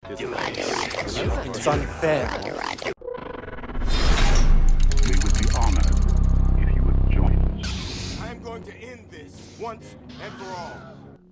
It's unfair. We would be honored if you would join us. I am going to end this once and for all.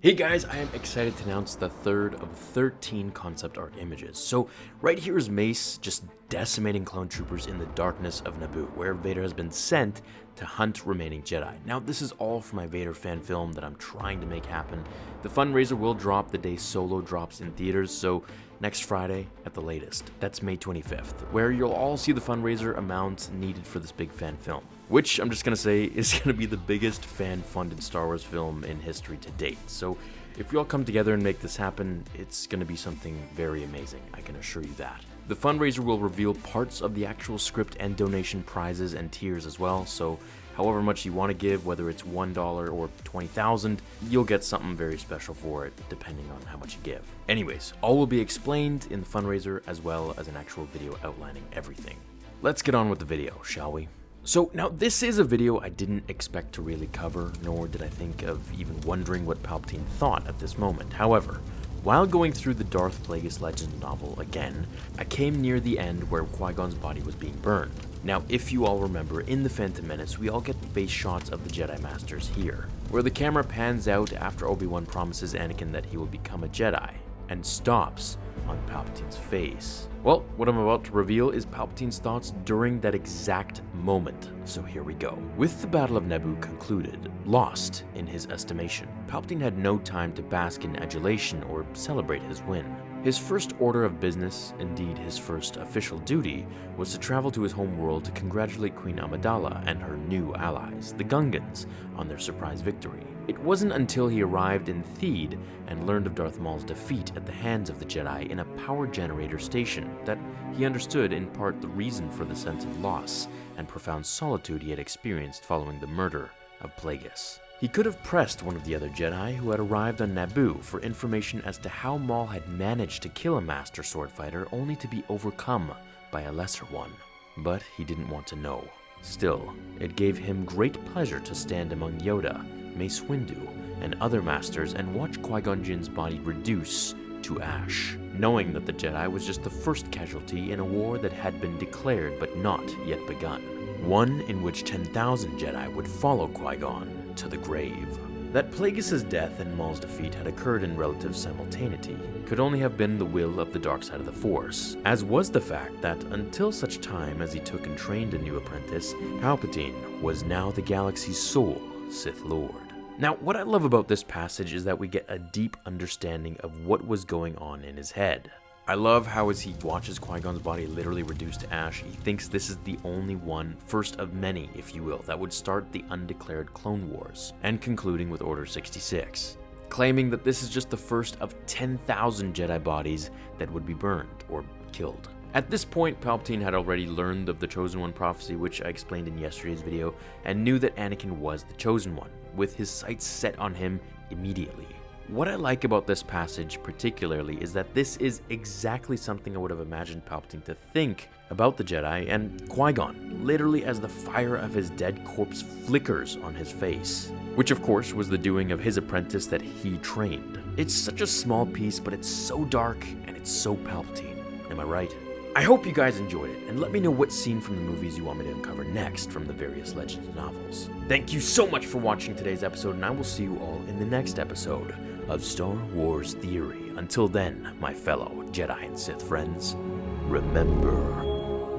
Hey guys, I am excited to announce the third of 13 concept art images. So right here is Mace just decimating clone troopers in the darkness of Naboo, where Vader has been sent to hunt remaining Jedi. Now this is all for my Vader fan film that I'm trying to make happen. The fundraiser will drop the day Solo drops in theaters, so next Friday at the latest. That's May 25th, where you'll all see the fundraiser amount needed for this big fan film, which I'm just gonna say is gonna be the biggest fan-funded Star Wars film in history to date. So if we all come together and make this happen, it's gonna be something very amazing, I can assure you that. The fundraiser will reveal parts of the actual script and donation prizes and tiers as well, so however much you want to give, whether it's $1 or $20,000, you'll get something very special for it, depending on how much you give. Anyways, all will be explained in the fundraiser as well as an actual video outlining everything. Let's get on with the video, shall we? So now this is a video I didn't expect to really cover, nor did I think of even wondering what Palpatine thought at this moment. However, while going through the Darth Plagueis Legends novel again, I came near the end where Qui-Gon's body was being burned. Now, if you all remember, in the Phantom Menace, we all get the base shots of the Jedi Masters here, where the camera pans out after Obi-Wan promises Anakin that he will become a Jedi, and stops on Palpatine's face. Well, what I'm about to reveal is Palpatine's thoughts during that exact moment, so here we go. With the Battle of Naboo concluded, lost in his estimation, Palpatine had no time to bask in adulation or celebrate his win. His first order of business, indeed his first official duty, was to travel to his home world to congratulate Queen Amidala and her new allies, the Gungans, on their surprise victory. It wasn't until he arrived in Theed and learned of Darth Maul's defeat at the hands of the Jedi in a power generator station that he understood in part the reason for the sense of loss and profound solitude he had experienced following the murder of Plagueis. He could have pressed one of the other Jedi who had arrived on Naboo for information as to how Maul had managed to kill a master swordfighter only to be overcome by a lesser one, but he didn't want to know. Still, it gave him great pleasure to stand among Yoda, Mace Windu, and other masters and watch Qui-Gon Jinn's body reduce to ash, knowing that the Jedi was just the first casualty in a war that had been declared but not yet begun. One in which 10,000 Jedi would follow Qui-Gon to the grave. That Plagueis' death and Maul's defeat had occurred in relative simultaneity could only have been the will of the dark side of the Force, as was the fact that until such time as he took and trained a new apprentice, Palpatine was now the galaxy's sole Sith Lord. Now, what I love about this passage is that we get a deep understanding of what was going on in his head. I love how as he watches Qui-Gon's body literally reduced to ash, he thinks this is the only one, first of many, if you will, that would start the undeclared Clone Wars, and concluding with Order 66, claiming that this is just the first of 10,000 Jedi bodies that would be burned or killed. At this point, Palpatine had already learned of the Chosen One prophecy, which I explained in yesterday's video, and knew that Anakin was the Chosen One, with his sights set on him immediately. What I like about this passage particularly is that this is exactly something I would have imagined Palpatine to think about the Jedi and Qui-Gon, literally as the fire of his dead corpse flickers on his face, which of course was the doing of his apprentice that he trained. It's such a small piece, but it's so dark and it's so Palpatine. Am I right? I hope you guys enjoyed it, and let me know what scene from the movies you want me to uncover next from the various Legends novels. Thank you so much for watching today's episode, and I will see you all in the next episode of Star Wars Theory. Until then, my fellow Jedi and Sith friends, remember,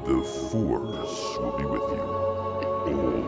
The Force will be with you always.